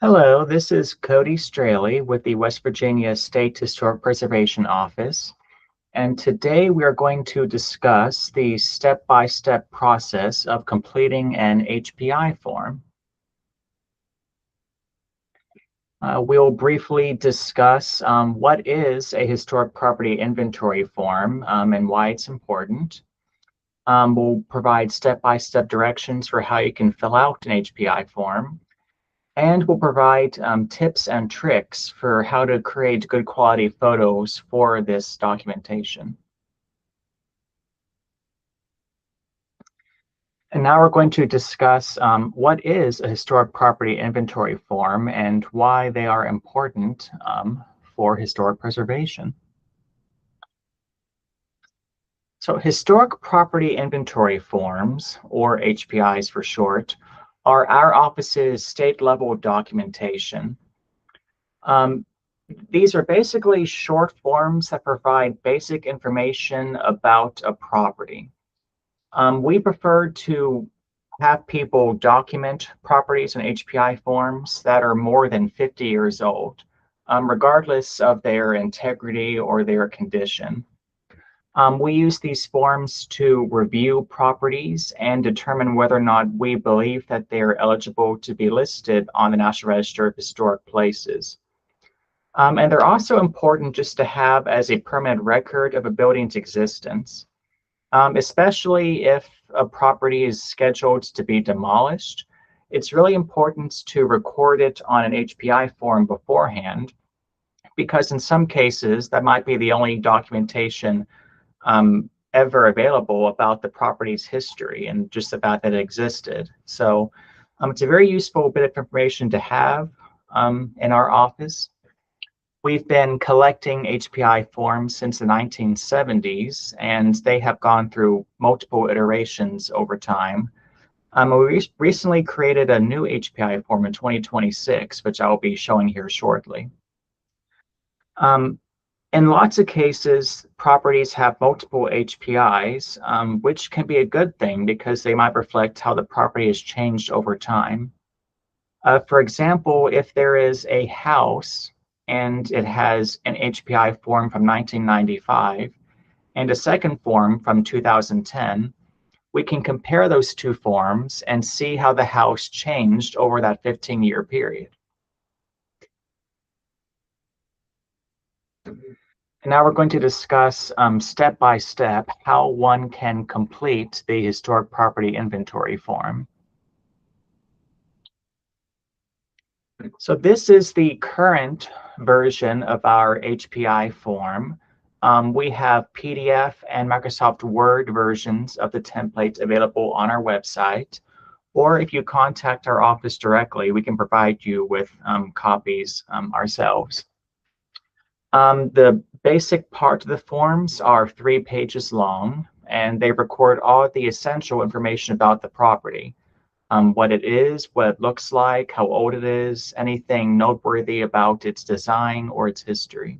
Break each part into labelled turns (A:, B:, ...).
A: Hello, this is Cody Straley with the West Virginia State Historic Preservation Office, and today we are going to discuss the step-by-step process of completing an HPI form. We'll briefly discuss what is a historic property inventory form and why it's important. We'll provide step-by-step directions for how you can fill out an HPI form. And we'll provide tips and tricks for how to create good quality photos for this documentation. And now we're going to discuss what is a historic property inventory form and why they are important for historic preservation. So historic property inventory forms, or HPIs for short, are our office's state-level documentation. These are basically short forms that provide basic information about a property. We prefer to have people document properties in HPI forms that are more than 50 years old, regardless of their integrity or their condition. We use these forms to review properties and determine whether or not we believe that they are eligible to be listed on the National Register of Historic Places. And they're also important just to have as a permanent record of a building's existence, especially if a property is scheduled to be demolished. It's really important to record it on an HPI form beforehand, because in some cases, that might be the only documentation ever available about the property's history and just about that it existed. So it's a very useful bit of information to have in our office. We've been collecting HPI forms since the 1970s, and they have gone through multiple iterations over time. We recently created a new HPI form in 2026, which I'll be showing here shortly. In lots of cases, properties have multiple HPIs, which can be a good thing because they might reflect how the property has changed over time. For example, if there is a house and it has an HPI form from 1995 and a second form from 2010, we can compare those two forms and see how the house changed over that 15-year period. And now we're going to discuss step by step how one can complete the historic property inventory form. So this is the current version of our HPI form. We have PDF and Microsoft Word versions of the template available on our website, or if you contact our office directly, we can provide you with copies ourselves. The basic part of the forms are 3 pages long, and they record all the essential information about the property. What it is, what it looks like, how old it is, anything noteworthy about its design or its history.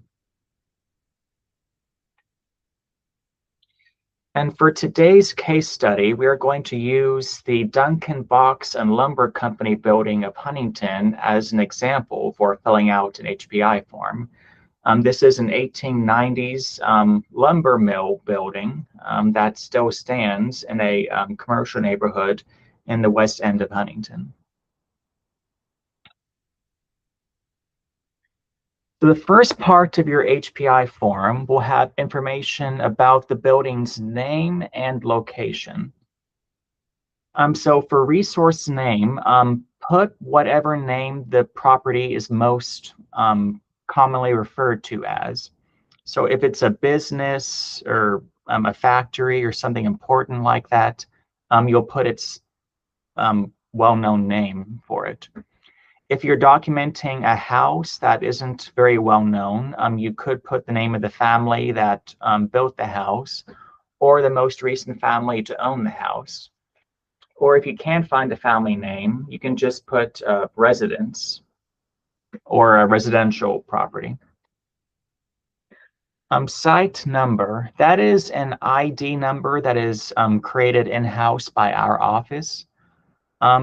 A: And for today's case study, we are going to use the Duncan Box and Lumber Company building of Huntington as an example for filling out an HPI form. This is an 1890s lumber mill building that still stands in a commercial neighborhood in the west end of Huntington. So the first part of your HPI form will have information about the building's name and location. So for resource name, put whatever name the property is most commonly referred to as. So if it's a business or a factory or something important like that, you'll put its well-known name for it. If you're documenting a house that isn't very well known, you could put the name of the family that built the house or the most recent family to own the house. Or if you can't find a family name, you can just put residence or a residential property. Site number, that is an ID number that is created in-house by our office.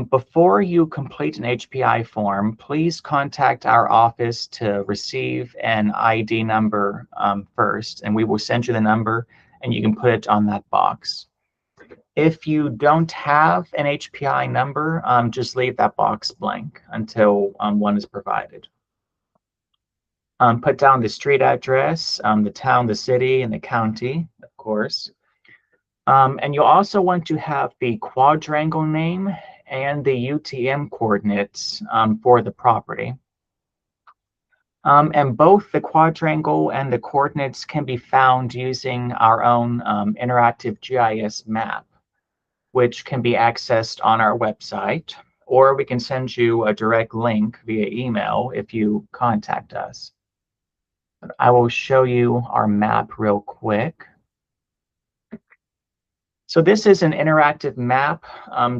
A: Before you complete an HPI form, please contact our office to receive an ID number first, and we will send you the number and you can put it on that box. If you don't have an HPI number, just leave that box blank until one is provided. Put down the street address, the town, the city, and the county, of course. And you'll also want to have the quadrangle name and the UTM coordinates for the property. And both the quadrangle and the coordinates can be found using our own interactive GIS map, which can be accessed on our website, or we can send you a direct link via email if you contact us. I will show you our map real quick. So this is an interactive map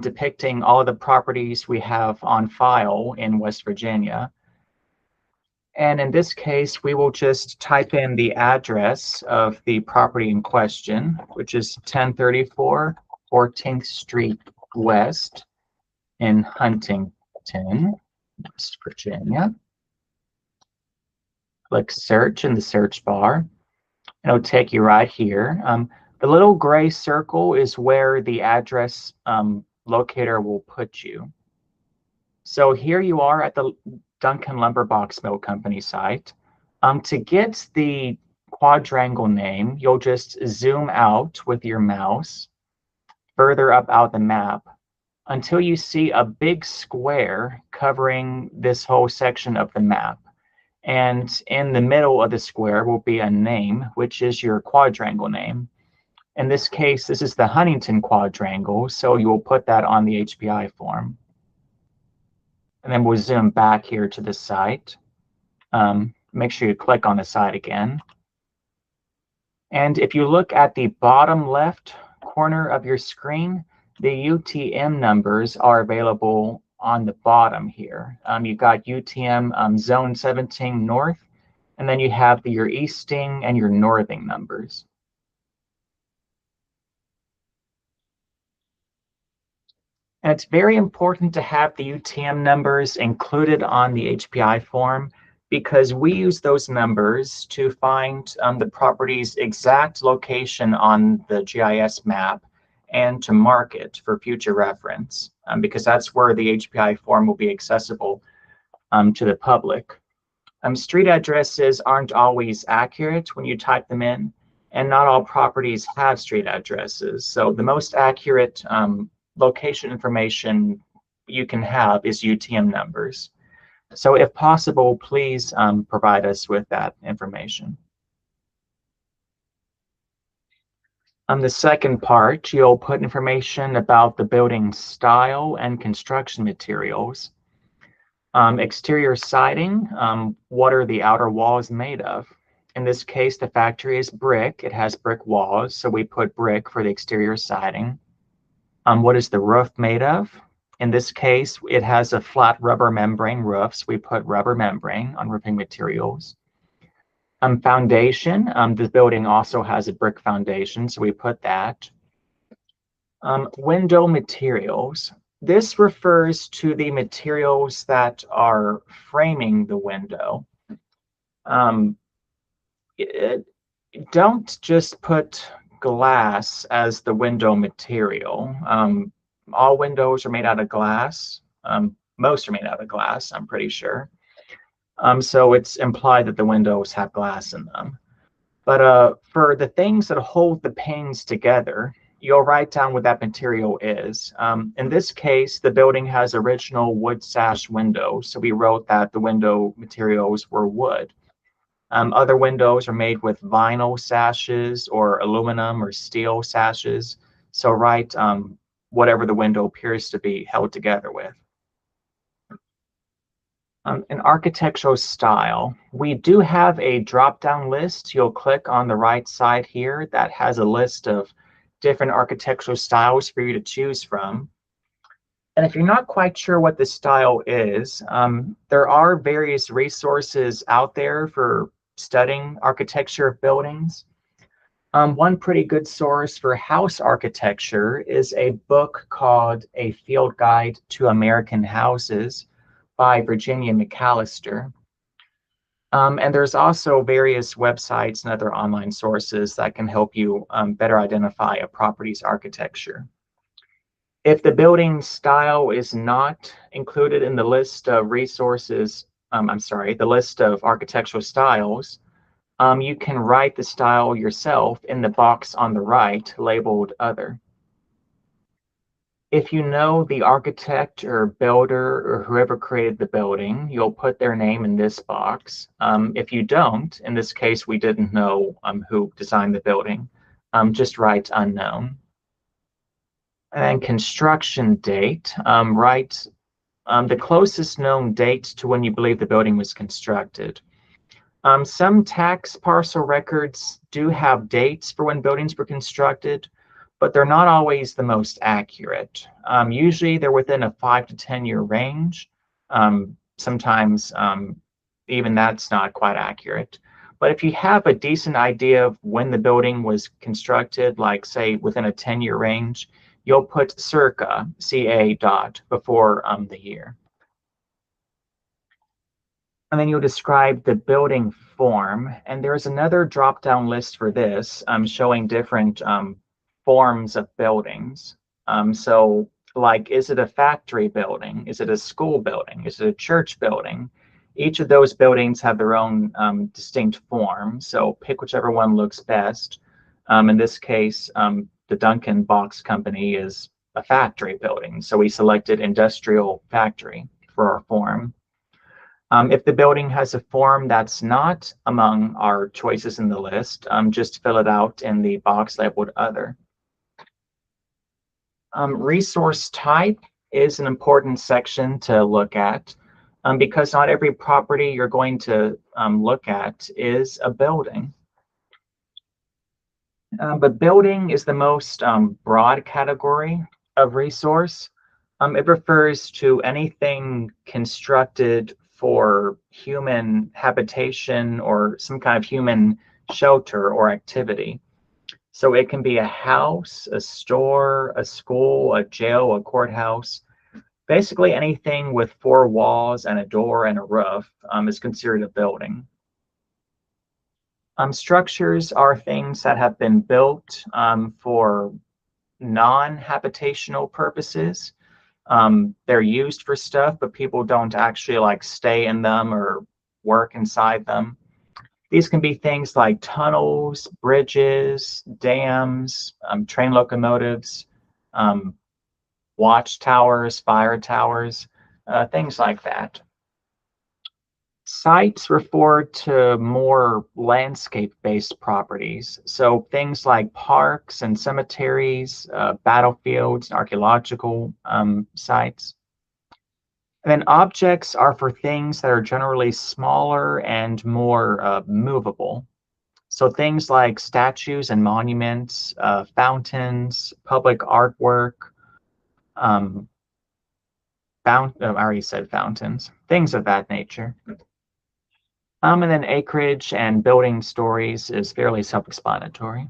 A: depicting all of the properties we have on file in West Virginia. And in this case, we will just type in the address of the property in question, which is 1034 14th Street West in Huntington, West Virginia. Click search in the search bar, and it'll take you right here. The little gray circle is where the address locator will put you. So here you are at the Duncan Lumber Box Mill Company site. To get the quadrangle name, you'll just zoom out with your mouse further up out the map until you see a big square covering this whole section of the map. And in the middle of the square will be a name, which is your quadrangle name. In this case, this is the Huntington quadrangle, so you will put that on the HPI form. And then we'll zoom back here to the site. Make sure you click on the site again. And if you look at the bottom left corner of your screen, the UTM numbers are available on the bottom here. You've got UTM Zone 17 North, and then you have your easting and your northing numbers. And it's very important to have the UTM numbers included on the HPI form because we use those numbers to find the property's exact location on the GIS map and to mark it for future reference, because that's where the HPI form will be accessible to the public. Street addresses aren't always accurate when you type them in, and not all properties have street addresses. So the most accurate location information you can have is UTM numbers. So if possible, please provide us with that information. On the second part, you'll put information about the building style and construction materials. Exterior siding, what are the outer walls made of? In this case, the factory is brick. It has brick walls, so we put brick for the exterior siding. What is the roof made of? In this case, it has a flat rubber membrane roof, so we put rubber membrane on roofing materials. Foundation, this building also has a brick foundation, so we put that. Window materials. This refers to the materials that are framing the window. Don't just put glass as the window material. All windows are made out of glass. Most are made out of glass, I'm pretty sure. So it's implied that the windows have glass in them. But for the things that hold the panes together, you'll write down what that material is. In this case, the building has original wood sash windows, so we wrote that the window materials were wood. Other windows are made with vinyl sashes or aluminum or steel sashes, so write whatever the window appears to be held together with. An architectural style. We do have a drop-down list. You'll click on the right side here that has a list of different architectural styles for you to choose from. And if you're not quite sure what the style is, there are various resources out there for studying architecture of buildings. One pretty good source for house architecture is a book called A Field Guide to American Houses by Virginia McAllister. And there's also various websites and other online sources that can help you better identify a property's architecture. If the building style is not included in the list of resources, the list of architectural styles, you can write the style yourself in the box on the right labeled Other. If you know the architect or builder or whoever created the building, you'll put their name in this box. If you don't, in this case, we didn't know who designed the building, just write unknown. And then construction date, write the closest known date to when you believe the building was constructed. Some tax parcel records do have dates for when buildings were constructed, but they're not always the most accurate. Usually they're within a 5 to 10 year range. Sometimes even that's not quite accurate. But if you have a decent idea of when the building was constructed, like say within a 10-year range, you'll put circa, CA dot, before the year. And then you'll describe the building form. And there's another drop-down list for this showing different forms of buildings. So like, is it a factory building? Is it a school building? Is it a church building? Each of those buildings have their own distinct form. So pick whichever one looks best. In this case, the Duncan Box Company is a factory building. So we selected industrial factory for our form. If the building has a form that's not among our choices in the list, just fill it out in the box labeled Other. Resource type is an important section to look at because not every property you're going to look at is a building. But building is the most broad category of resource. It refers to anything constructed for human habitation or some kind of human shelter or activity. So it can be a house, a store, a school, a jail, a courthouse. Basically anything with 4 walls and a door and a roof is considered a building. Structures are things that have been built for non-habitational purposes. They're used for stuff, but people don't actually like stay in them or work inside them. These can be things like tunnels, bridges, dams, train locomotives, watchtowers, fire towers, things like that. Sites refer to more landscape-based properties. So things like parks and cemeteries, battlefields, and archaeological sites. And then objects are for things that are generally smaller and more movable. So things like statues and monuments, fountains, public artwork, I already said fountains, things of that nature. And then acreage and building stories is fairly self-explanatory.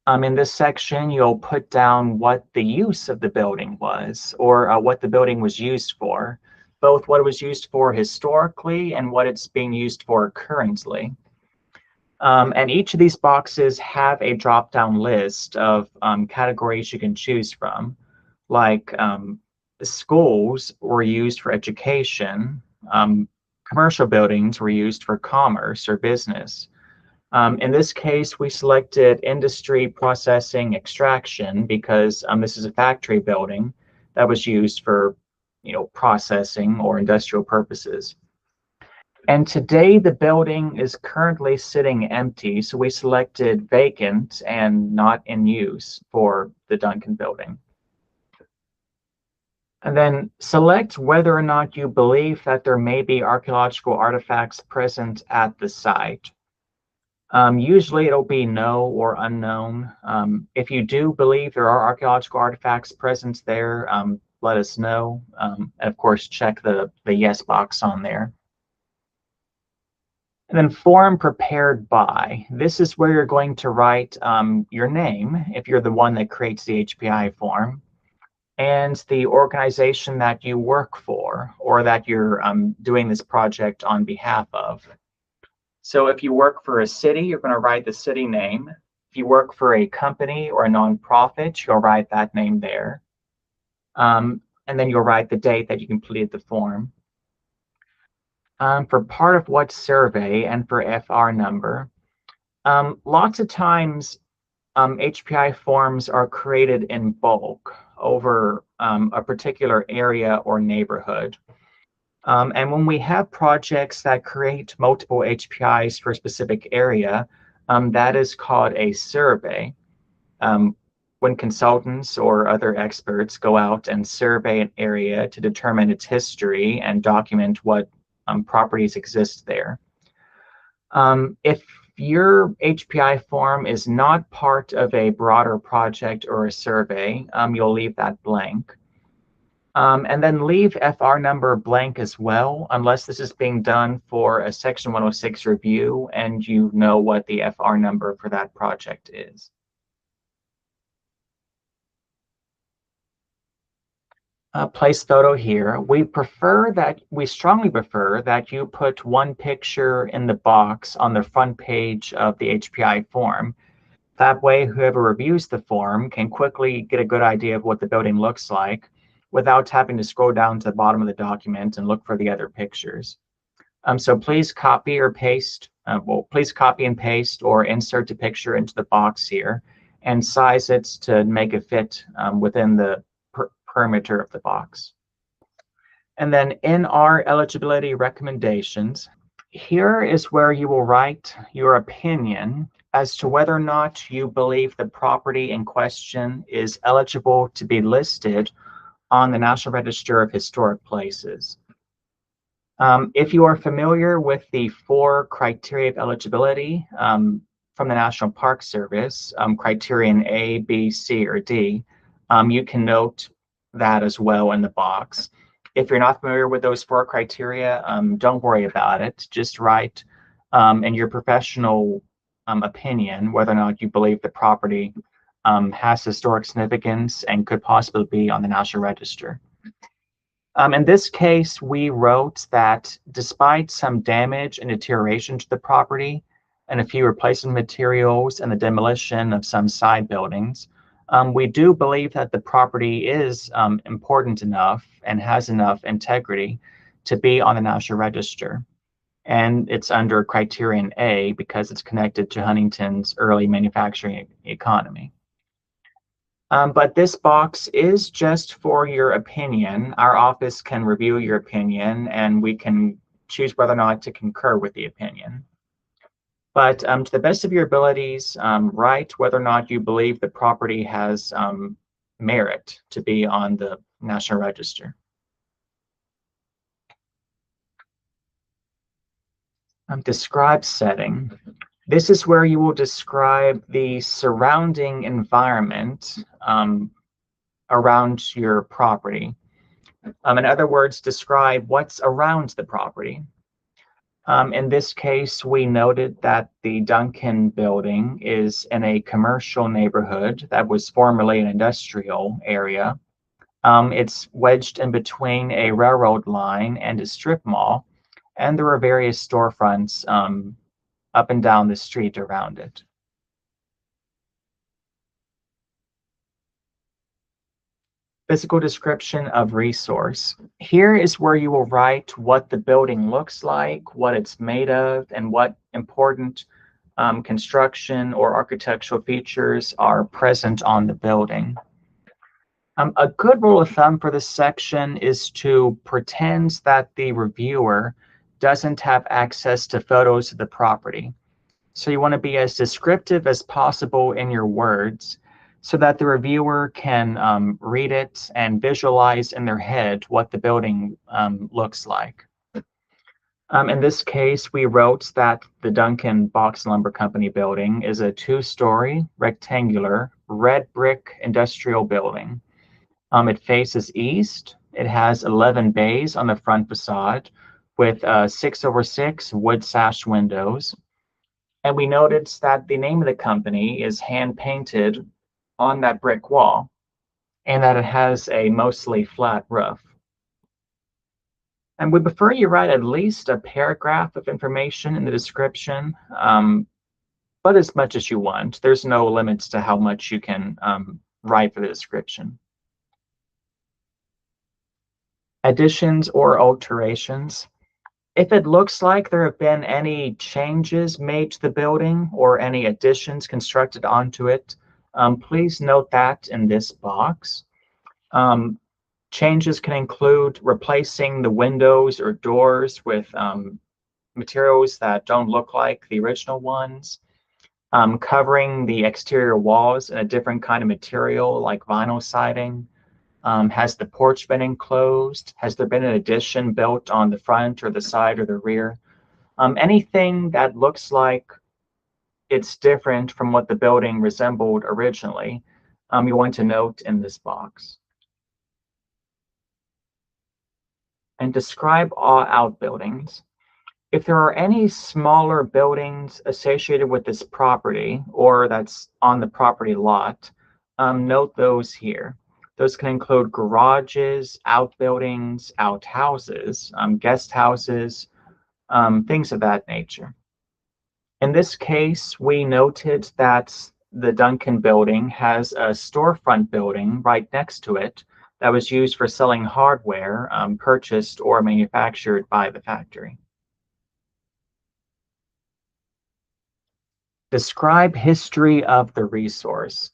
A: In this section, you'll put down what the use of the building was, or what the building was used for, both what it was used for historically and what it's being used for currently. And each of these boxes have a drop-down list of categories you can choose from, like schools were used for education, commercial buildings were used for commerce or business. In this case, we selected industry processing extraction because this is a factory building that was used for, processing or industrial purposes. And today the building is currently sitting empty, so we selected vacant and not in use for the Duncan building. And then select whether or not you believe that there may be archaeological artifacts present at the site. Usually it'll be no or unknown. If you do believe there are archaeological artifacts present there, let us know. And of course, check the yes box on there. And then form prepared by. This is where you're going to write your name, if you're the one that creates the HPI form, and the organization that you work for or that you're doing this project on behalf of. So if you work for a city, you're going to write the city name. If you work for a company or a nonprofit, you'll write that name there. And then you'll write the date that you completed the form. For part of what survey and for FR number, lots of times HPI forms are created in bulk over a particular area or neighborhood. And when we have projects that create multiple HPIs for a specific area, that is called a survey. When consultants or other experts go out and survey an area to determine its history and document what properties exist there. If your HPI form is not part of a broader project or a survey, you'll leave that blank. And then leave FR number blank as well, unless this is being done for a Section 106 review and you know what the FR number for that project is. Place photo here. We strongly prefer that you put one picture in the box on the front page of the HPI form. That way, whoever reviews the form can quickly get a good idea of what the building looks like without having to scroll down to the bottom of the document and look for the other pictures. So please copy or paste, please copy and paste or insert a picture into the box here and size it to make it fit within the perimeter of the box. And then in our eligibility recommendations, here is where you will write your opinion as to whether or not you believe the property in question is eligible to be listed on the National Register of Historic Places. If you are familiar with the 4 criteria of eligibility from the National Park Service, criterion A, B, C, or D, you can note that as well in the box. If you're not familiar with those 4 criteria, don't worry about it. Just write in your professional opinion whether or not you believe the property has historic significance and could possibly be on the National Register. In this case, we wrote that despite some damage and deterioration to the property and a few replacement materials and the demolition of some side buildings, we do believe that the property is important enough and has enough integrity to be on the National Register. And it's under criterion A because it's connected to Huntington's early manufacturing economy. But this box is just for your opinion. Our office can review your opinion and we can choose whether or not to concur with the opinion. But to the best of your abilities, write whether or not you believe the property has merit to be on the National Register. Describe setting. This is where you will describe the surrounding environment around your property. In other words, describe what's around the property. In this case, we noted that the Duncan building is in a commercial neighborhood that was formerly an industrial area. It's wedged in between a railroad line and a strip mall, and there are various storefronts up and down the street around it. Physical description of resource. Here is where you will write what the building looks like, what it's made of, and what important construction or architectural features are present on the building. A good rule of thumb for this section is to pretend that the reviewer doesn't have access to photos of the property. So you want to be as descriptive as possible in your words so that the reviewer can read it and visualize in their head what the building looks like. In this case, we wrote that the Duncan Box Lumber Company building is a 2-story, rectangular, red brick industrial building. It faces east. It has 11 bays on the front facade, with 6/6 wood sash windows. And we noticed that the name of the company is hand painted on that brick wall and that it has a mostly flat roof. And we prefer you write at least a paragraph of information in the description, but as much as you want. There's no limits to how much you can write for the description. Additions or alterations. If it looks like there have been any changes made to the building or any additions constructed onto it, please note that in this box. Changes can include replacing the windows or doors with materials that don't look like the original ones, covering the exterior walls in a different kind of material like vinyl siding. Has the porch been enclosed? Has there been an addition built on the front or the side or the rear? Anything that looks like it's different from what the building resembled originally, you want to note in this box. And describe all outbuildings. If there are any smaller buildings associated with this property or that's on the property lot, note those here. Those can include garages, outbuildings, outhouses, guest houses, things of that nature. In this case, we noted that the Duncan building has a storefront building right next to it that was used for selling hardware purchased or manufactured by the factory. Describe history of the resource.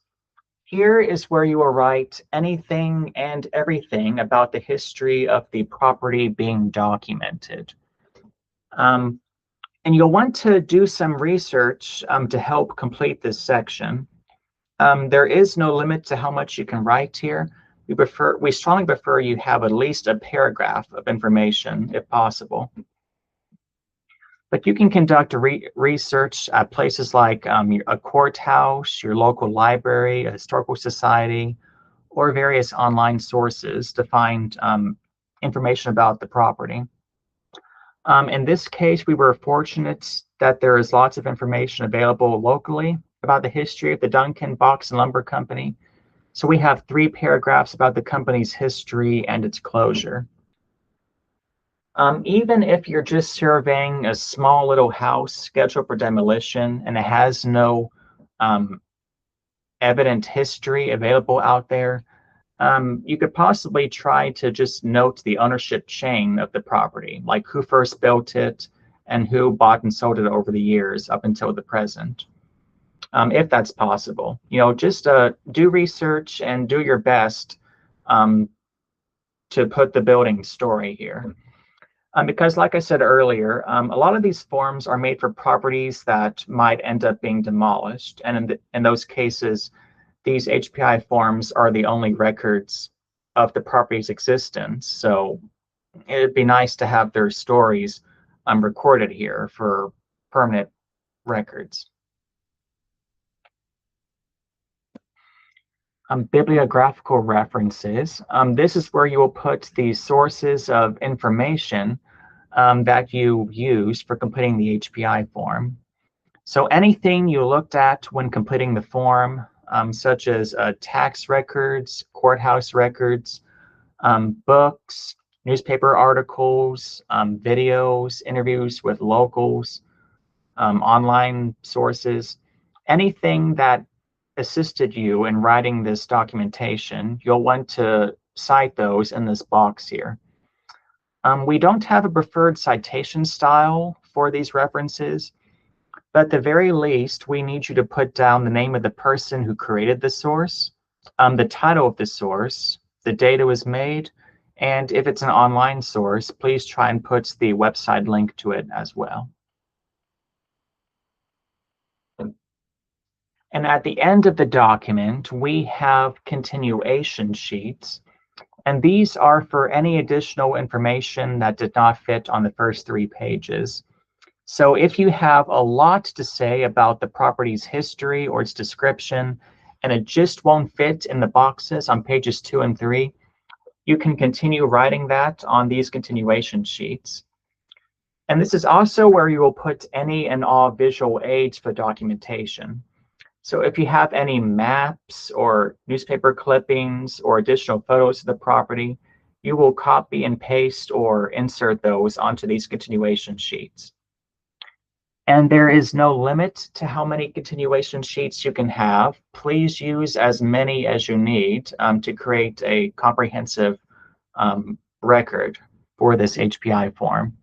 A: Here is where you will write anything and everything about the history of the property being documented. And you'll want to do some research to help complete this section. There is no limit to how much you can write here. We strongly prefer you have at least a paragraph of information if possible. But you can conduct research at places like a courthouse, your local library, a historical society, or various online sources to find information about the property. In this case, we were fortunate that there is lots of information available locally about the history of the Duncan Box and Lumber Company. So we have 3 paragraphs about the company's history and its closure. Even if you're just surveying a small little house scheduled for demolition and it has no evident history available out there, you could possibly try to just note the ownership chain of the property, like who first built it and who bought and sold it over the years up until the present, if that's possible. Just do research and do your best to put the building story here. Because like I said earlier, a lot of these forms are made for properties that might end up being demolished. And in those cases, these HPI forms are the only records of the property's existence. So it'd be nice to have their stories recorded here for permanent records. Bibliographical references. This is where you will put the sources of information that you use for completing the HPI form. So anything you looked at when completing the form, such as tax records, courthouse records, books, newspaper articles, videos, interviews with locals, online sources, anything that assisted you in writing this documentation, you'll want to cite those in this box here. We don't have a preferred citation style for these references, but at the very least, we need you to put down the name of the person who created the source, the title of the source, the date it was made, and if it's an online source, please try and put the website link to it as well. And at the end of the document, we have continuation sheets. And these are for any additional information that did not fit on the first 3 pages. So if you have a lot to say about the property's history or its description, and it just won't fit in the boxes on pages 2 and 3, you can continue writing that on these continuation sheets. And this is also where you will put any and all visual aids for documentation. So if you have any maps or newspaper clippings or additional photos of the property, you will copy and paste or insert those onto these continuation sheets. And there is no limit to how many continuation sheets you can have. Please use as many as you need to create a comprehensive record for this HPI form.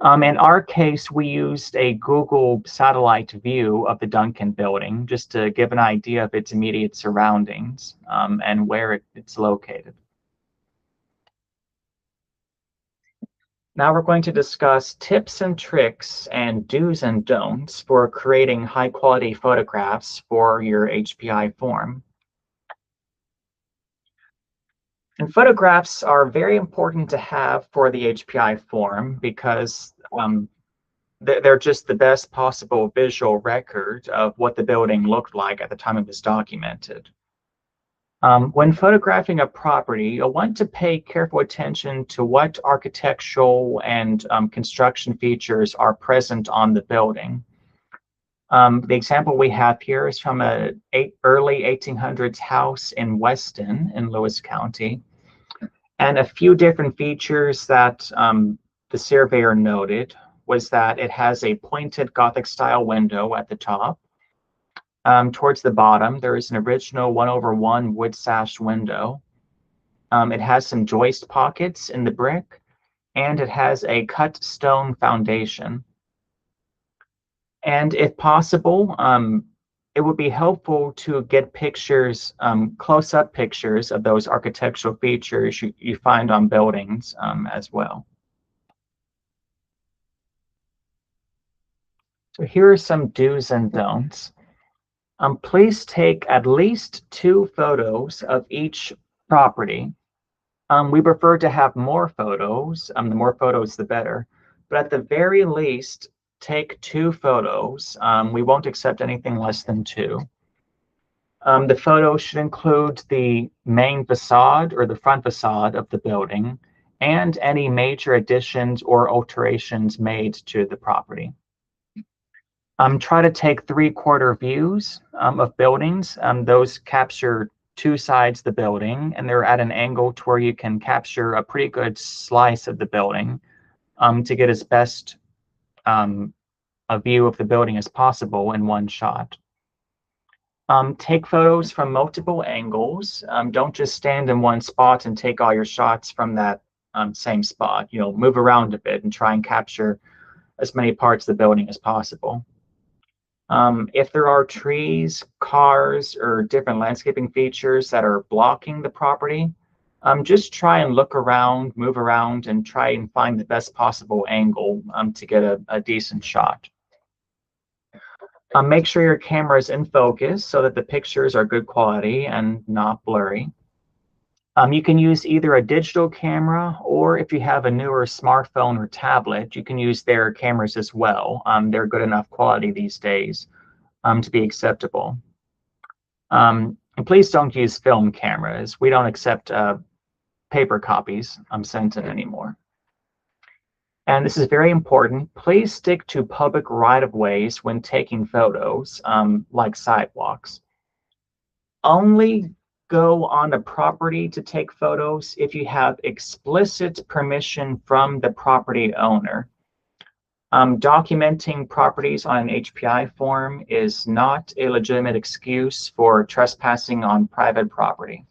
A: In our case, we used a Google satellite view of the Duncan building just to give an idea of its immediate surroundings and where it's located. Now we're going to discuss tips and tricks and do's and don'ts for creating high quality photographs for your HPI form. And photographs are very important to have for the HPI form because they're just the best possible visual record of what the building looked like at the time it was documented. When photographing a property, you'll want to pay careful attention to what architectural and construction features are present on the building. The example we have here is from a early 1800s house in Weston in Lewis County. And a few different features that the surveyor noted was that it has a pointed Gothic style window at the top. Towards the bottom, there is an original 1/1 wood sash window. It has some joist pockets in the brick, and it has a cut stone foundation. And if possible, it would be helpful to get pictures, close-up pictures of those architectural features you find on buildings as well. So here are some do's and don'ts. Please take at least 2 photos of each property. We prefer to have more photos. The more photos, the better. But at the very least, take 2 photos. We won't accept anything less than 2. The photo should include the main facade or the front facade of the building and any major additions or alterations made to the property. Try to take 3/4 views of buildings. Those capture 2 sides of the building, and they're at an angle to where you can capture a pretty good slice of the building to get as best a view of the building as possible in one shot. Take photos from multiple angles. Don't just stand in one spot and take all your shots from that same spot. Move around a bit and try and capture as many parts of the building as possible. If there are trees, cars, or different landscaping features that are blocking the property, just try and look around, move around, and try and find the best possible angle to get a decent shot. Make sure your camera is in focus so that the pictures are good quality and not blurry. You can use either a digital camera, or if you have a newer smartphone or tablet, you can use their cameras as well. They're good enough quality these days to be acceptable. And please don't use film cameras. We don't accept paper copies sent in anymore. And this is very important. Please stick to public right-of-ways when taking photos, like sidewalks. Only go on a property to take photos if you have explicit permission from the property owner. Documenting properties on an HPI form is not a legitimate excuse for trespassing on private property.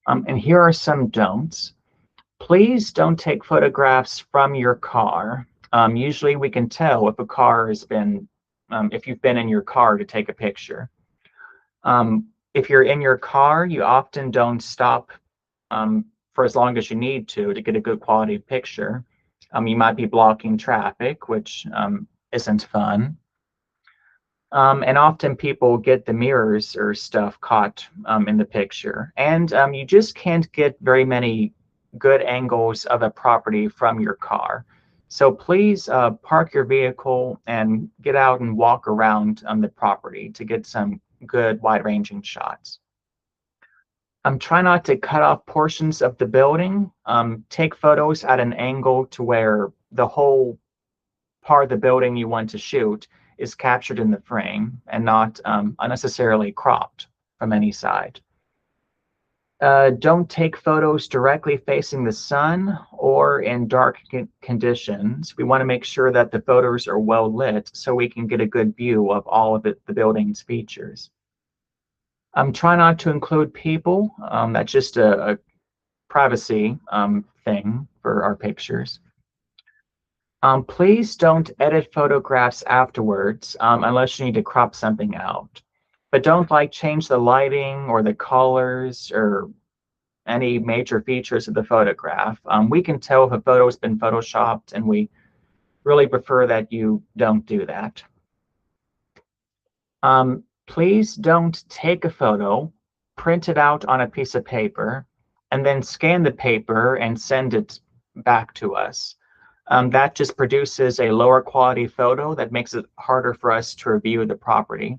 A: And here are some don'ts. Please don't take photographs from your car. Usually we can tell if a car has been, if you've been in your car to take a picture. If you're in your car, you often don't stop for as long as you need to get a good quality picture. You might be blocking traffic, which isn't fun. And often people get the mirrors or stuff caught in the picture. And you just can't get very many good angles of a property from your car. So please park your vehicle and get out and walk around the property to get some good wide-ranging shots. Try not to cut off portions of the building. Take photos at an angle to where the whole part of the building you want to shoot is captured in the frame and not unnecessarily cropped from any side. Don't take photos directly facing the sun or in dark conditions. We want to make sure that the photos are well lit so we can get a good view of all of the building's features. Try not to include people. That's just a privacy thing for our pictures. Please don't edit photographs afterwards unless you need to crop something out. But don't change the lighting or the colors or any major features of the photograph. We can tell if a photo has been photoshopped, and we really prefer that you don't do that. Please don't take a photo, print it out on a piece of paper, and then scan the paper and send it back to us. That just produces a lower quality photo that makes it harder for us to review the property.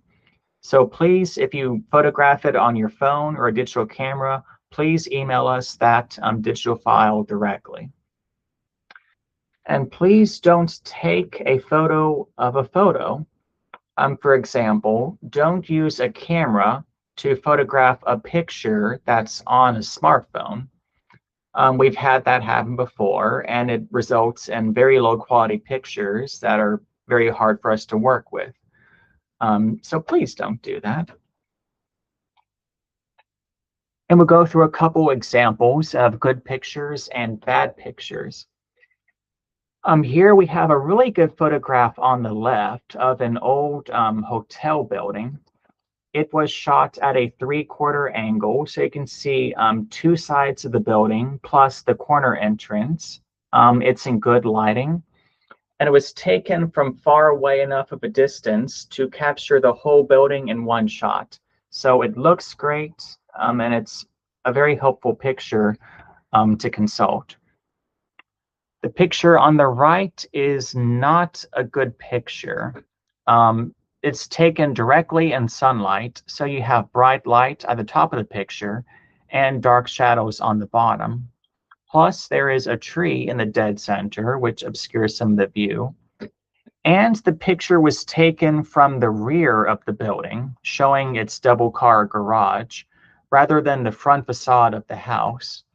A: So please, if you photograph it on your phone or a digital camera, please email us that digital file directly. And please don't take a photo of a photo. For example, don't use a camera to photograph a picture that's on a smartphone. We've had that happen before, and it results in very low quality pictures that are very hard for us to work with. So please don't do that. And we'll go through a couple examples of good pictures and bad pictures. Here we have a really good photograph on the left of an old hotel building. It was shot at a 3/4 angle, so you can see two sides of the building plus the corner entrance. It's in good lighting, and it was taken from far away enough of a distance to capture the whole building in one shot. So it looks great, and it's a very helpful picture to consult. The picture on the right is not a good picture. It's taken directly in sunlight, so you have bright light at the top of the picture and dark shadows on the bottom. Plus, there is a tree in the dead center, which obscures some of the view. And the picture was taken from the rear of the building, showing its double-car garage, rather than the front facade of the house.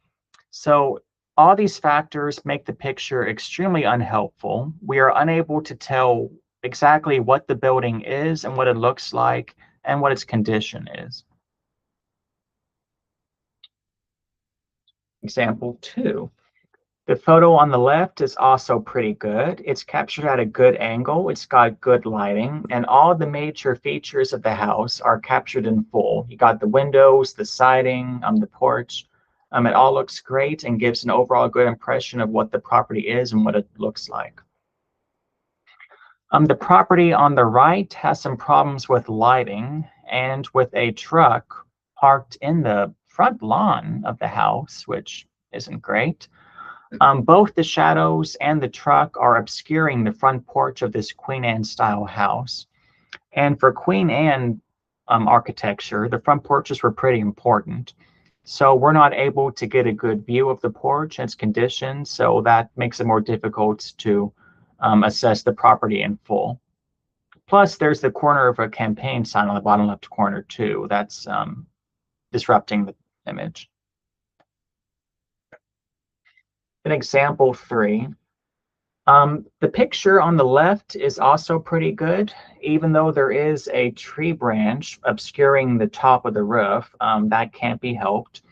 A: So all these factors make the picture extremely unhelpful. We are unable to tell exactly what the building is and what it looks like and what its condition is. Example 2. The photo on the left is also pretty good. It's captured at a good angle, it's got good lighting, and all the major features of the house are captured in full. You got the windows, the siding, the porch. It all looks great and gives an overall good impression of what the property is and what it looks like. The property on the right has some problems with lighting and with a truck parked in the front lawn of the house, which isn't great. Both the shadows and the truck are obscuring the front porch of this Queen Anne style house. And for Queen Anne architecture, the front porches were pretty important. So we're not able to get a good view of the porch and its condition, so that makes it more difficult to assess the property in full. Plus, there's the corner of a campaign sign on the bottom left corner too. That's disrupting the image. In example 3, the picture on the left is also pretty good, even though there is a tree branch obscuring the top of the roof. That can't be helped.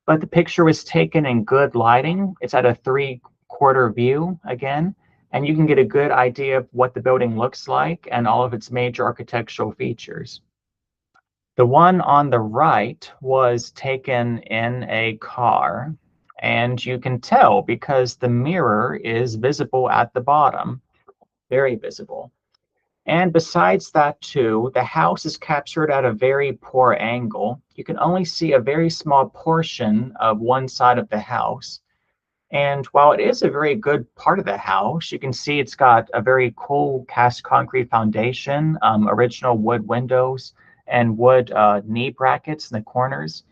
A: But the picture was taken in good lighting. It's at a 3/4 view again, and you can get a good idea of what the building looks like and all of its major architectural features. The one on the right was taken in a car, and you can tell because the mirror is visible at the bottom, very visible. And besides that too, the house is captured at a very poor angle. You can only see a very small portion of one side of the house. And while it is a very good part of the house, you can see it's got a very cool cast concrete foundation, original wood windows, and wood knee brackets in the corners.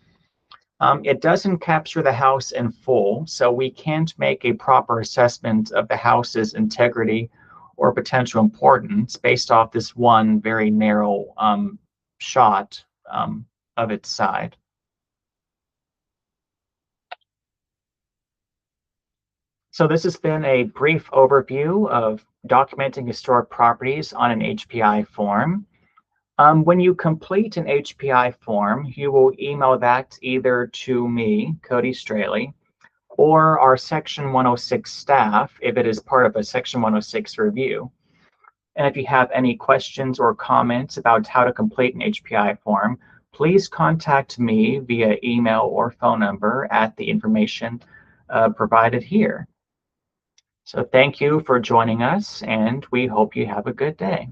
A: It doesn't capture the house in full, so we can't make a proper assessment of the house's integrity or potential importance based off this one very narrow shot of its side. So this has been a brief overview of documenting historic properties on an HPI form. When you complete an HPI form, you will email that either to me, Cody Straley, or our Section 106 staff if it is part of a Section 106 review. And if you have any questions or comments about how to complete an HPI form, please contact me via email or phone number at the information provided here. So thank you for joining us, and we hope you have a good day.